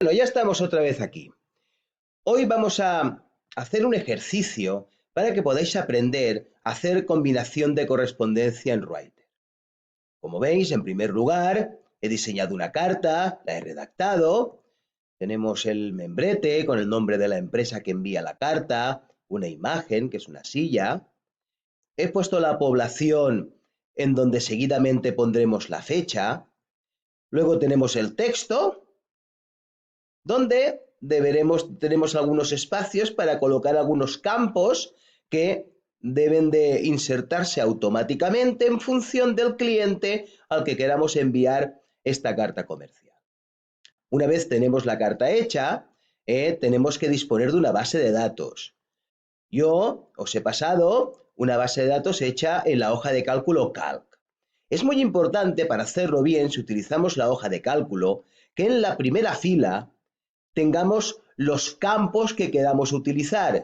Bueno, ya estamos otra vez aquí. Hoy vamos a hacer un ejercicio para que podáis aprender a hacer combinación de correspondencia en Writer. Como veis, en primer lugar, he diseñado una carta, la he redactado, tenemos el membrete con el nombre de la empresa que envía la carta, una imagen, que es una silla, he puesto la población en donde seguidamente pondremos la fecha, luego tenemos el texto, donde tenemos algunos espacios para colocar algunos campos que deben de insertarse automáticamente en función del cliente al que queramos enviar esta carta comercial. Una vez tenemos la carta hecha, tenemos que disponer de una base de datos. Yo os he pasado una base de datos hecha en la hoja de cálculo Calc. Es muy importante para hacerlo bien, si utilizamos la hoja de cálculo, que en la primera fila tengamos los campos que queramos utilizar.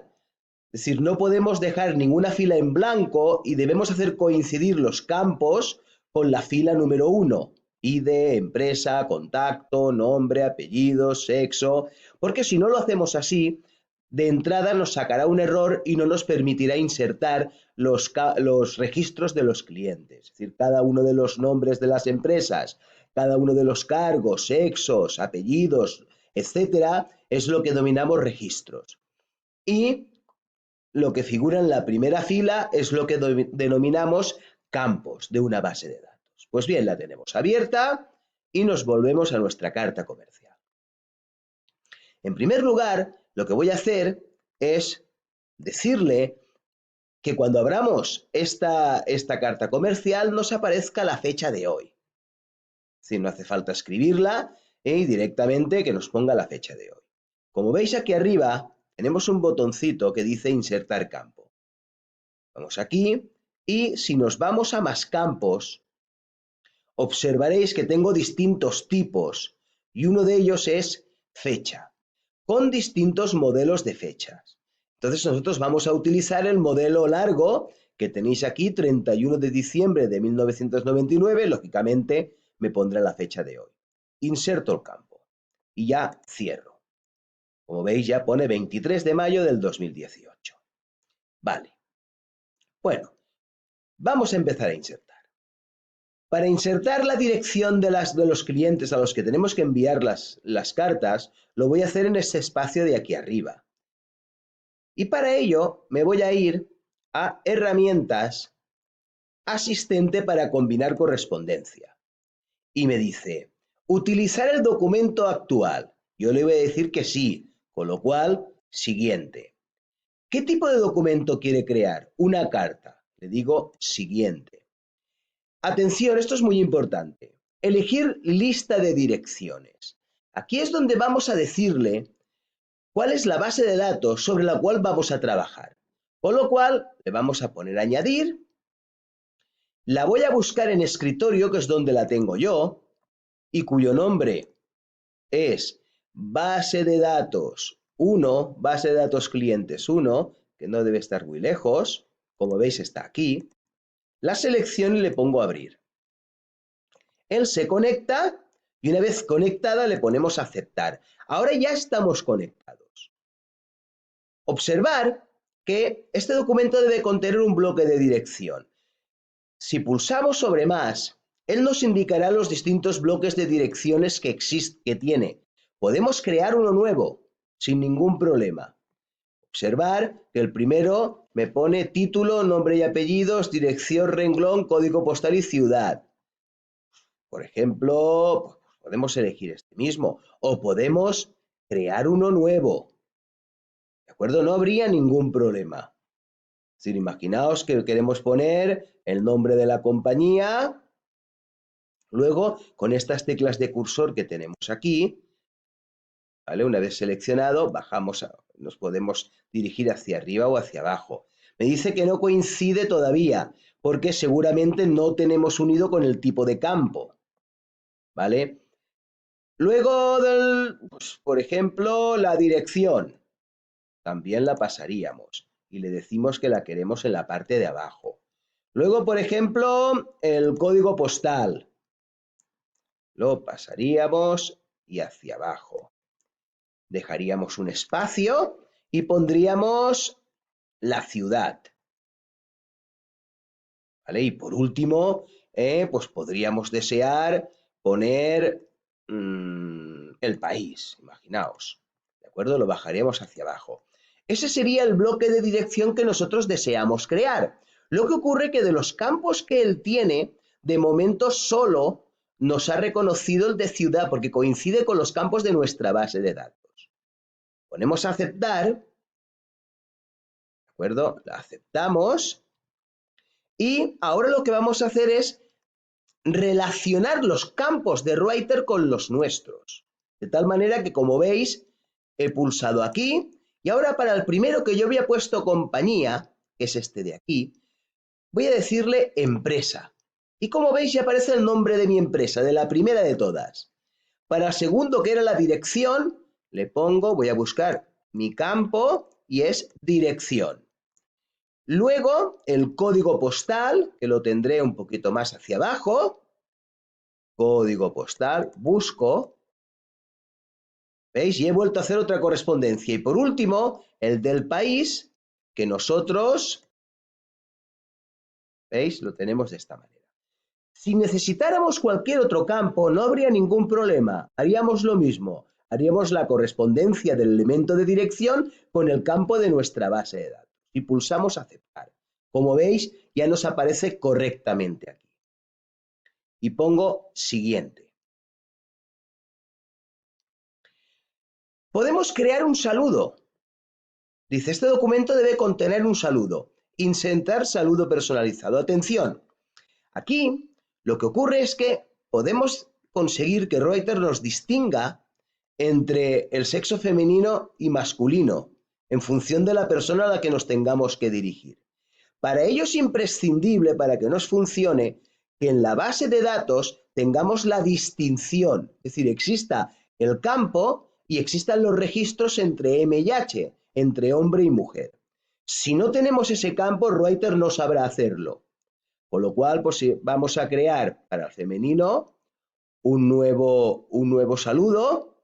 Es decir, no podemos dejar ninguna fila en blanco y debemos hacer coincidir los campos con la fila número 1. ID, empresa, contacto, nombre, apellido, sexo, porque si no lo hacemos así, de entrada nos sacará un error y no nos permitirá insertar los registros de los clientes. Es decir, cada uno de los nombres de las empresas, cada uno de los cargos, sexos, apellidos, etcétera, es lo que denominamos registros. Y lo que figura en la primera fila es lo que denominamos campos de una base de datos. Pues bien, la tenemos abierta y nos volvemos a nuestra carta comercial. En primer lugar, lo que voy a hacer es decirle que cuando abramos esta carta comercial nos aparezca la fecha de hoy. Es decir, no hace falta escribirla y directamente que nos ponga la fecha de hoy. Como veis aquí arriba, tenemos un botoncito que dice insertar campo. Vamos aquí y si nos vamos a más campos, observaréis que tengo distintos tipos y uno de ellos es fecha, con distintos modelos de fechas. Entonces nosotros vamos a utilizar el modelo largo que tenéis aquí, 31 de diciembre de 1999, lógicamente me pondrá la fecha de hoy. Inserto el campo y ya cierro. Como veis ya pone 23 de mayo del 2018. Vale. Bueno, vamos a empezar a insertar. Para insertar la dirección de los clientes a los que tenemos que enviar las cartas, lo voy a hacer en este espacio de aquí arriba. Y para ello me voy a ir a Herramientas, Asistente para combinar correspondencia. Y me dice, utilizar el documento actual. Yo le voy a decir que sí, con lo cual, siguiente. ¿Qué tipo de documento quiere crear? Una carta. Le digo siguiente. Atención, esto es muy importante. Elegir lista de direcciones. Aquí es donde vamos a decirle cuál es la base de datos sobre la cual vamos a trabajar. Con lo cual, le vamos a poner añadir. La voy a buscar en escritorio, que es donde la tengo yo, y cuyo nombre es base de datos 1, base de datos clientes 1, que no debe estar muy lejos. Como veis, está aquí. La selecciono y le pongo abrir. Él se conecta y una vez conectada le ponemos aceptar. Ahora ya estamos conectados. Observar que este documento debe contener un bloque de dirección. Si pulsamos sobre más, él nos indicará los distintos bloques de direcciones que tiene. Podemos crear uno nuevo sin ningún problema. Observar que el primero me pone título, nombre y apellidos, dirección, renglón, código postal y ciudad. Por ejemplo, podemos elegir este mismo o podemos crear uno nuevo. ¿De acuerdo? No habría ningún problema. Es decir, imaginaos que queremos poner el nombre de la compañía. Luego, con estas teclas de cursor que tenemos aquí, ¿vale? Una vez seleccionado, nos podemos dirigir hacia arriba o hacia abajo. Me dice que no coincide todavía, porque seguramente no tenemos unido con el tipo de campo. ¿Vale? Luego pues, por ejemplo, la dirección. También la pasaríamos y le decimos que la queremos en la parte de abajo. Luego, por ejemplo, el código postal. Lo pasaríamos y hacia abajo. dejaríamos un espacio y pondríamos la ciudad, ¿vale? Y por último, pues podríamos desear poner el país, imaginaos, ¿de acuerdo? Lo bajaríamos hacia abajo. Ese sería el bloque de dirección que nosotros deseamos crear. Lo que ocurre que de los campos que él tiene, de momento solo nos ha reconocido el de ciudad porque coincide con los campos de nuestra base de datos. Ponemos a aceptar, ¿de acuerdo? La aceptamos y ahora lo que vamos a hacer es relacionar los campos de Reuters con los nuestros. De tal manera que, como veis, he pulsado aquí y ahora para el primero que yo había puesto compañía, que es este de aquí, voy a decirle empresa. Y como veis ya aparece el nombre de mi empresa, de la primera de todas. Para el segundo, que era la dirección, le pongo, voy a buscar mi campo y es dirección. Luego, el código postal, que lo tendré un poquito más hacia abajo. Código postal, busco. ¿Veis? Y he vuelto a hacer otra correspondencia. Y por último, el del país, que nosotros, ¿veis? Lo tenemos de esta manera. Si necesitáramos cualquier otro campo, no habría ningún problema. Haríamos lo mismo. Haríamos la correspondencia del elemento de dirección con el campo de nuestra base de datos. Y pulsamos aceptar. Como veis, ya nos aparece correctamente aquí. Y pongo siguiente. Podemos crear un saludo. Dice, este documento debe contener un saludo. Insertar saludo personalizado. Atención, aquí lo que ocurre es que podemos conseguir que Reuters nos distinga entre el sexo femenino y masculino en función de la persona a la que nos tengamos que dirigir. Para ello es imprescindible, para que nos funcione, que en la base de datos tengamos la distinción, es decir, exista el campo y existan los registros entre M y H, entre hombre y mujer. Si no tenemos ese campo, Reuters no sabrá hacerlo. Con lo cual, pues vamos a crear para el femenino un nuevo saludo.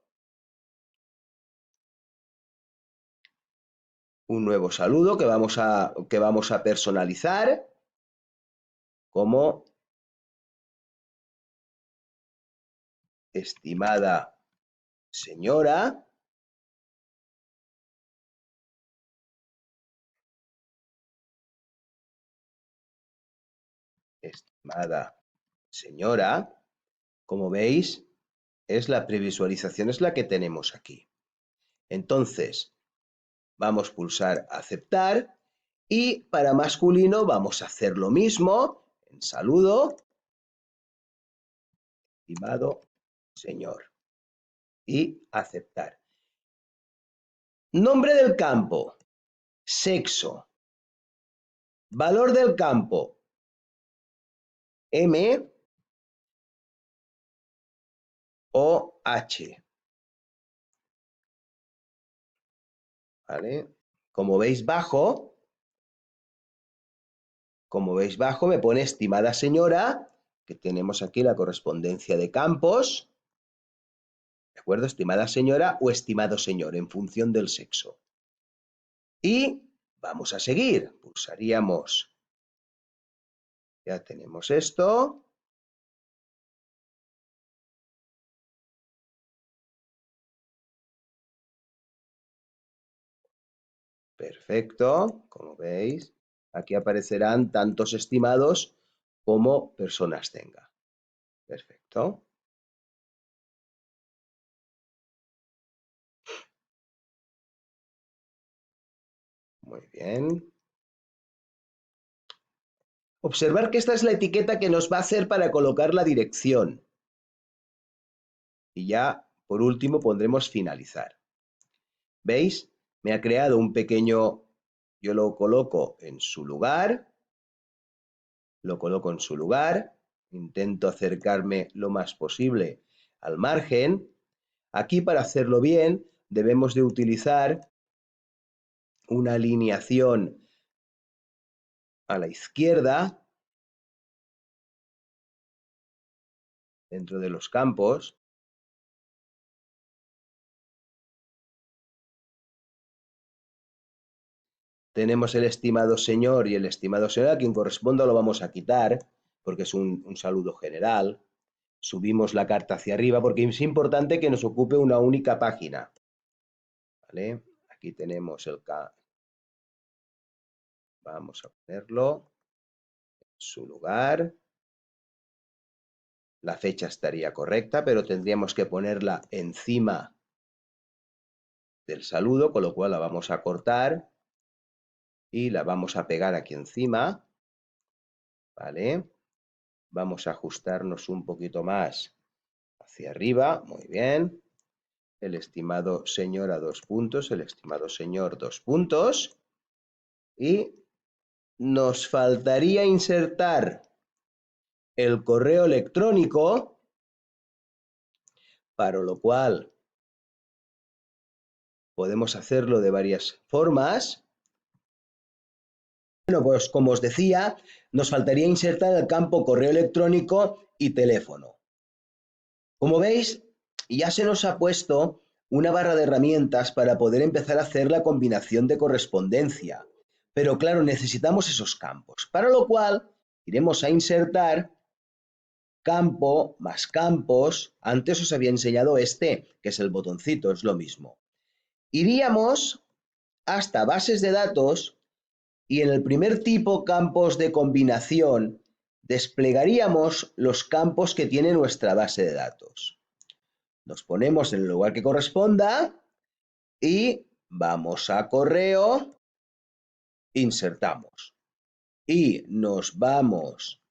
Un nuevo saludo que vamos a personalizar como estimada señora. Estimada señora, como veis, la previsualización es la que tenemos aquí. Entonces, vamos a pulsar aceptar y para masculino vamos a hacer lo mismo en saludo, estimado señor, y aceptar. Nombre del campo, sexo, valor del campo, M o H. ¿Vale? Como veis bajo me pone estimada señora, que tenemos aquí la correspondencia de campos, ¿de acuerdo? Estimada señora o estimado señor, en función del sexo. Y vamos a seguir, pulsaríamos, ya tenemos esto. Perfecto, como veis, aquí aparecerán tantos estimados como personas tenga. Perfecto. Muy bien. Observar que esta es la etiqueta que nos va a hacer para colocar la dirección. Y ya, por último, pondremos finalizar. ¿Veis? Me ha creado un pequeño, yo lo coloco en su lugar, intento acercarme lo más posible al margen. Aquí, para hacerlo bien, debemos de utilizar una alineación a la izquierda dentro de los campos. tenemos el estimado señor y el estimado señora, a quien corresponda lo vamos a quitar, porque es un saludo general. Subimos la carta hacia arriba, porque es importante que nos ocupe una única página. ¿Vale? Aquí tenemos el K. Vamos a ponerlo en su lugar. La fecha estaría correcta, pero tendríamos que ponerla encima del saludo, con lo cual la vamos a cortar y la vamos a pegar aquí encima, ¿vale? Vamos a ajustarnos un poquito más hacia arriba, muy bien. El estimado señor a 2 puntos, el estimado señor 2 puntos. Y nos faltaría insertar el correo electrónico, para lo cual podemos hacerlo de varias formas. Bueno, pues como os decía, nos faltaría insertar el campo correo electrónico y teléfono. Como veis, ya se nos ha puesto una barra de herramientas para poder empezar a hacer la combinación de correspondencia. Pero claro, necesitamos esos campos, para lo cual iremos a insertar campo más campos. Antes os había enseñado este, que es el botoncito, es lo mismo. Iríamos hasta bases de datos y en el primer tipo, campos de combinación, desplegaríamos los campos que tiene nuestra base de datos. Nos ponemos en el lugar que corresponda y vamos a correo, insertamos. Y nos vamos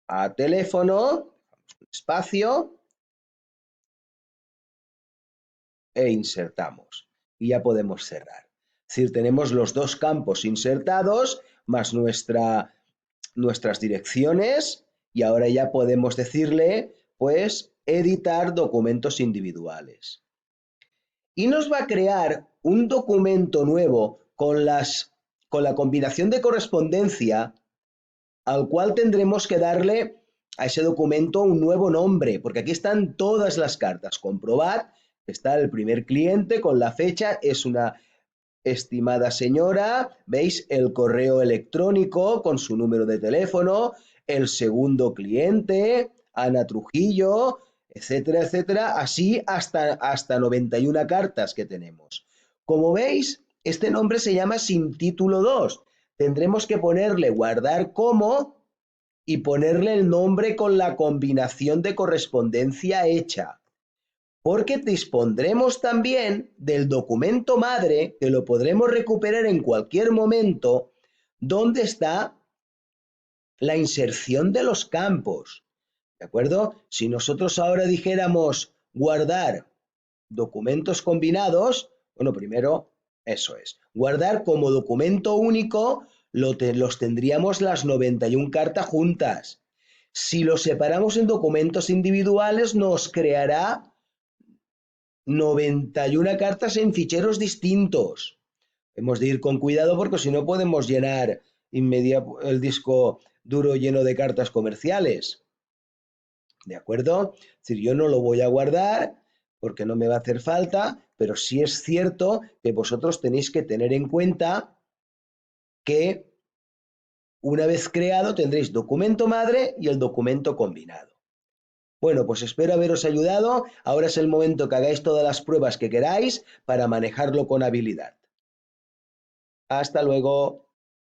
a teléfono, espacio, e insertamos. Y ya podemos cerrar. Es decir, tenemos los dos campos insertados más nuestras direcciones y ahora ya podemos decirle, pues, editar documentos individuales. Y nos va a crear un documento nuevo con la combinación de correspondencia al cual tendremos que darle a ese documento un nuevo nombre, porque aquí están todas las cartas. Comprobad, está el primer cliente con la fecha, es una estimada señora, veis el correo electrónico con su número de teléfono, el segundo cliente, Ana Trujillo, etcétera, etcétera, así hasta 91 cartas que tenemos. Como veis, este nombre se llama sin título 2. Tendremos que ponerle guardar como y ponerle el nombre con la combinación de correspondencia hecha. Porque dispondremos también del documento madre, que lo podremos recuperar en cualquier momento, donde está la inserción de los campos. ¿De acuerdo? Si nosotros ahora dijéramos guardar documentos combinados, bueno, primero eso es. Guardar como documento único, los tendríamos las 91 cartas juntas. Si los separamos en documentos individuales, nos creará 91 cartas en ficheros distintos. Hemos de ir con cuidado porque si no podemos llenar el disco duro lleno de cartas comerciales. ¿De acuerdo? Es decir, yo no lo voy a guardar porque no me va a hacer falta, pero sí es cierto que vosotros tenéis que tener en cuenta que una vez creado tendréis documento madre y el documento combinado. Bueno, pues espero haberos ayudado. Ahora es el momento que hagáis todas las pruebas que queráis para manejarlo con habilidad. Hasta luego.